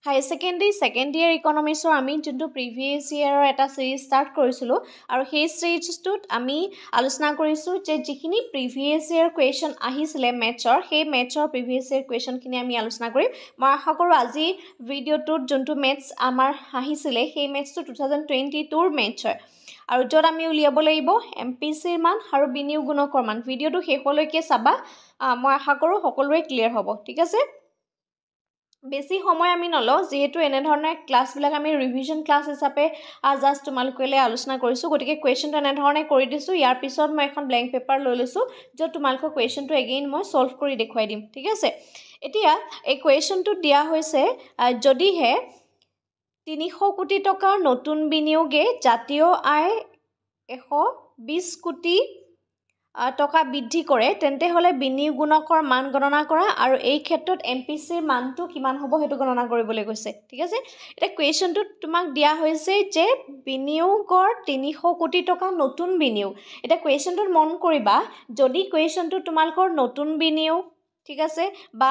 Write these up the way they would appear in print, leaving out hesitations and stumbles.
হাই secondary second ইয়াৰ ইকনমিক্সৰ আমি যোনটো previous ইয়াৰৰ এটা সিৰিজ ষ্টাৰ্ট কৰিছিলোঁ আৰু সেই সিৰিজটোত আমি আলোচনা কৰিছোঁ যে যিখিনি প্ৰিভিয়াছ ইয়াৰ কুৱেশ্যন আহিছিলে মেথছৰ সেই মেথছৰ প্ৰিভিয়াছ ইয়াৰ কুৱেশ্যনখিনি আমি আলোচনা কৰিম মই আশা কৰোঁ আজি ভিডিঅ'টোত যোনটো মেথছ আমাৰ আহিছিলে সেই মেথছটো 2022ৰ মেথছ হয় আৰু য'ত আমি উলিয়াব লাগিব MPCৰ মান আৰু বিনিয়োগ গুণকৰ মান ভিডিঅ'টো শেষলৈকে চাবা মই আশা কৰোঁ সকলোৰে ক্লিয়াৰ হ'ব ঠিক আছে বেছি সময় আমি নলওঁ যেহেতু এনে ধৰণৰ ক্লাছবিলাক আমি ৰিভিজন ক্লাছ হিচাপে জাষ্ট তোমালোকলৈ আলোচনা কৰিছোঁ গতিকে কুৱেশ্যনটো এনে ধৰণে কৰি দিছোঁ ইয়াৰ পিছত মই এখন ব্লেংক পেপাৰ লৈ লৈছোঁ য'ত তোমালোকৰ কুৱেশ্যনটো এগেইন মই সলভ কৰি দেখুৱাই দিম ঠিক আছে এতিয়া এই কুৱেশ্যনটো দিয়া হৈছে যদিহে 300 কোটি টকাৰ নতুন বিনিয়োগে জাতীয় আয় 120 কোটি টকা বৃদ্ধি কৰে তেন্তে হলে বিনিয়োগ গুণকৰ মান গণনা কৰা আৰু এই ক্ষেত্ৰত MPCৰ মানটো কিমান হ'ব হেতু গণনা কৰিবলৈ কৈছে ঠিক আছে এটা কুৱেশ্যনটো তোমাক দিয়া হৈছে যে বিনিয়োগৰ 300 কোটি টকা নতুন বিনিয়োগ এটা কুৱেশ্যনটোত মন কৰিবা যদি কুৱেশ্যনটো তোমালকৰ নতুন বিনিয়োগ ঠিক আছে বা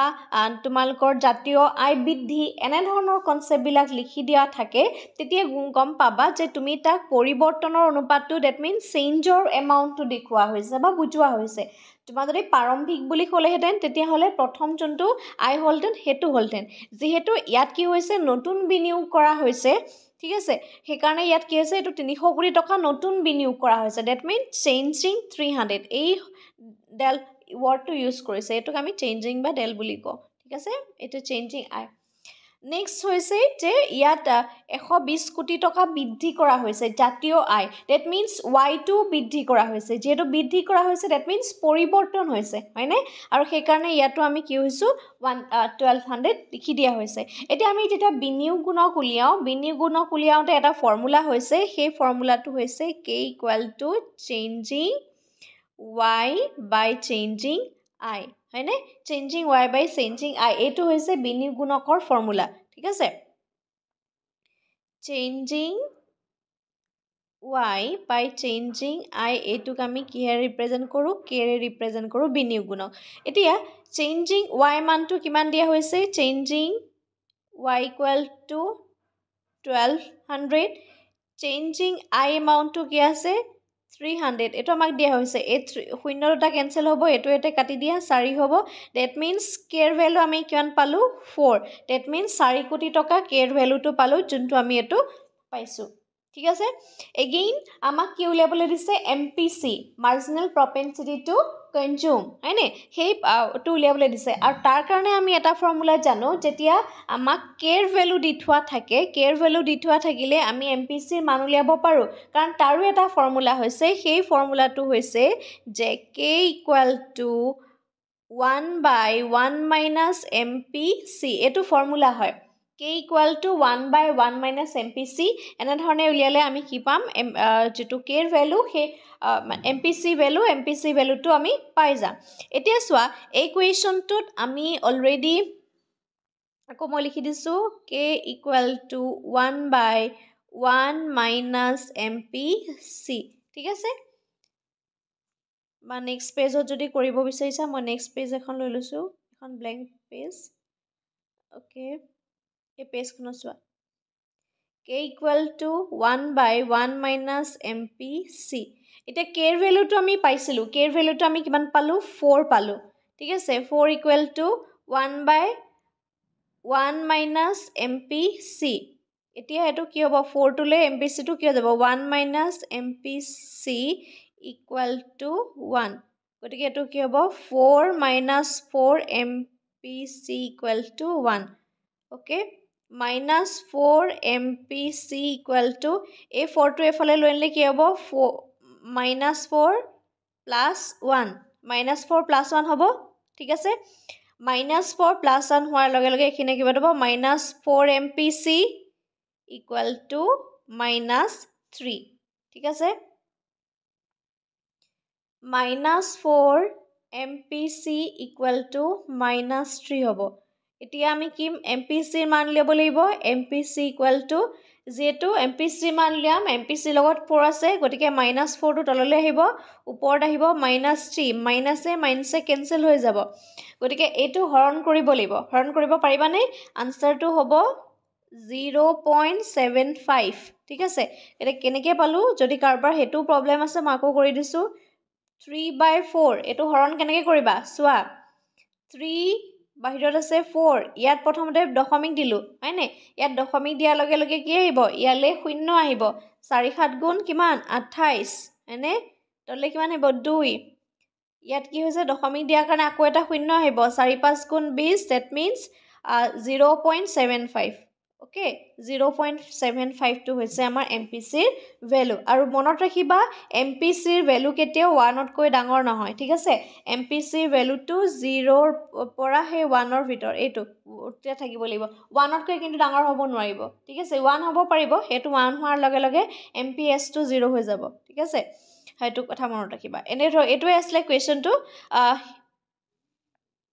তোমালকৰ জাতীয় আয় বৃদ্ধি এনে ধৰণৰ কনসেপ্টবিলাক লিখি দিয়া থাকে তেতিয়া গম পাবা যে তুমি তাক পৰিৱৰ্তনৰ অনুপাতটো দ্যাট মিন্স চেঞ্জৰ এমাউন্টটো দেখুৱা হৈছে বা বুজোৱা হৈছে তোমাৰ যদি প্ৰাৰম্ভিক বুলি ক'লেহেঁতেন তেতিয়া হলে প্ৰথম যোনটো আয় হলতেন হেতু হলতেন যেহেতু ইয়াত কি হৈছে নতুন বিনিয়োগ কৰা হৈছে ঠিক আছে সেইকাৰণে ইয়াত কি হৈছে এটো 300 কোটি টকা নতুন বিনিয়োগ কৰা হৈছে দ্যাট মিন্স চেঞ্জিং 300 এই ডেল word to use কৰিছে এটোক আমি চেঞ্জিং বা ডেল বুলি কওঁ ঠিক আছে এটো চেঞ্জিং আই নেক্সট হৈছে যে ইয়াত 120 কোটি টকা বৃদ্ধি কৰা হৈছে জাতীয় আয় দ্যাট মিন্স y2 বৃদ্ধি কৰা হৈছে যেটো বৃদ্ধি কৰা হৈছে দ্যাট মিন্স পৰিৱৰ্তন হৈছে হয়নে আৰু সেই কাৰণে ইয়াতো আমি কি হৈছো 1200 লিখি দিয়া হৈছে এতিয়া আমি যেটা বিনিয়োগ গুণক উলিয়াওতে এটা ফৰ্মুলা হৈছে সেই ফৰ্মুলাটো হৈছে k = changing y by changing I হয়নে changing y by changing I এটো হৈছে বিনিয়োগ গুণকৰ ফৰ্মুলা ঠিক আছে changing y by changing I এটোক আমি কি হে ৰিপ্ৰেজেন্ট কৰো k ৰে ৰিপ্ৰেজেন্ট কৰো বিনিয়োগ গুণক এতিয়া changing y মানটো কিমান দিয়া হৈছে changing y = 1200 changing I এমাউন্টটো কি আছে 300 এটো আমাক দিয়া হৈছে এই শূন্য দুটা ক্যান্সেল হ'ব এটো এতে কাটি দিয়া 4 হ'ব দ্যাট মিন্স কেৰ ভ্যালু আমি কিমান পালো 4 দ্যাট মিন্স 4 কোটি টকা কেৰ ভ্যালুটো পালো যোনটো আমি এটো পাইছো ঠিক আছে এগেইন আমাক কি উলিয়াবলৈ দিছে MPC মাৰ্জিনাল প্ৰপেনচিটি টু কনজিউম হয়নে সেই টু উলিয়াবলৈ দিছে আৰু তাৰ কাৰণে আমি এটা ফৰ্মুলা জানো যেতিয়া আমাক কেৰ ভ্যালু দি থোৱা থাকে কেৰ ভ্যালু দি থোৱা থাকিলে আমি MPC ৰ মান উলিয়াব পাৰো কাৰণ তাৰো এটা ফৰ্মুলা হৈছে সেই ফৰ্মুলাটো হৈছে যে k = 1/1 - MPC এটো ফৰ্মুলা হয় k = 1/1 - MPC এনে ধৰণে উলিয়ালে আমি কি পাম যেটো কেৰ ভ্যালু সেই MPC ভ্যালুটো আমি পাই যাম এতিয়া সোৱা এই কুৱেশ্যনটোত আমি অলৰেডি আকৌ মই লিখি দিছো k = 1/1 - MPC ঠিক আছে বা নেক্সট পেজত যদি কৰিব বিচাৰিছা মই নেক্সট পেজ এখন লৈ লৈছো এখন ব্ল্যাংক পেজ ওকে এই পেজখন চোৱা k = 1/1 - MPC এটা কেৰ ভ্যালুটো আমি পাইছিলো কেৰ ভ্যালুটো আমি কিমান পালো 4 পালো ঠিক আছে 4 = 1/1 - MPC এতিয়া এটো কি হ'ব 4 টুলে MPC টো কি হৈ যাব 1 - MPC = 1 গতিকে এটো কি হ'ব 4 - 4 MPC = 1 ওকে -4 MPC = এই 4 টো এফালে লৈ আনিলে কি হ'ব -4 + 1 -4 + 1 হ'ব ঠিক আছে -4 + 1 হোৱাৰ লগে লগে এখিনি কিবা হ'ব -4 MPC = -3 ঠিক আছে -4 MPC = -3 হ'ব এতিয়া আমি কি MPC ৰ মান লিয়াব লাগিব MPC = যেটো MPC মান লিয়াম MPC লগত 4 আছে গতিকে -4 টো তললৈ আহিব ওপৰত আহিব -3 মাইনাসে কেনসেল হৈ যাব গতিকে এটো হৰণ কৰিব লাগিব হৰণ কৰিব পাৰিবানে আনসাৰটো হ'ব 0.75 ঠিক আছে এতিয়া কেনেকৈ পালোঁ যদি কাৰোবাৰ সেইটো প্ৰব্লেম আছে মই আকৌ কৰি দিছোঁ 3/4 এইটো হৰণ কেনেকৈ কৰিবা চোৱা 3 বাহিৰত আছে 4 ইয়াত প্ৰথমতে দশমিক দিলোঁ হয়নে ইয়াত দশমিক দিয়াৰ লগে লগে কি আহিব ইয়ালৈ 0 আহিব 4 7 গুণ কিমান 28 হয়নে তলে কিমান আহিব 2 ইয়াত কি হৈছে দশমিক দিয়াৰ কাৰণে আকৌ এটা 0 আহিব 4 5 গুণ 20 that means 0.75 okay 0.75 টো হৈছে আমাৰ MPCৰ ভ্যালু আৰু মনত ৰাখিবা MPCৰ ভ্যালু কেতিয়াও 1তকৈ ডাঙৰ নহয় ঠিক আছে MPCৰ ভ্যালুটো 0ৰ পৰা হে 1ৰ ভিতৰ এইটো উত্তৰা থাকিব লাগিব 1তকৈ কিন্তু ডাঙৰ হ'ব নোৱাৰিব ঠিক আছে 1 হ'ব পাৰিব হেতু 1 হোৱাৰ লগে লগে MPS টো 0 হৈ যাব ঠিক আছে হেতু কথা মনত ৰাখিবা এটোৱে আসলে কোৱেশ্চনটো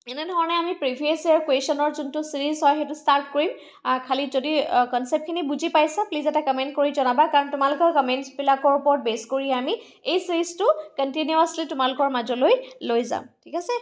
এনেধৰণে আমি প্ৰিভিয়াছ ইয়াৰ কুৱেশ্যনৰ যোনটো সিৰিজ হয় হেতু ষ্টাৰ্ট কৰিম খালি যদি কনসেপ্টখিনি বুজি পাইছা প্লিজ এটা কমেন্ট কৰি জনাবা কাৰণ তোমালোকৰ কমেন্টছ বিলাকৰ ওপৰত বেছ কৰি আমি এই সিৰিজটো কন্টিনিউয়াছলি তোমালোকৰ মাজলৈ লৈ যাম ঠিক আছে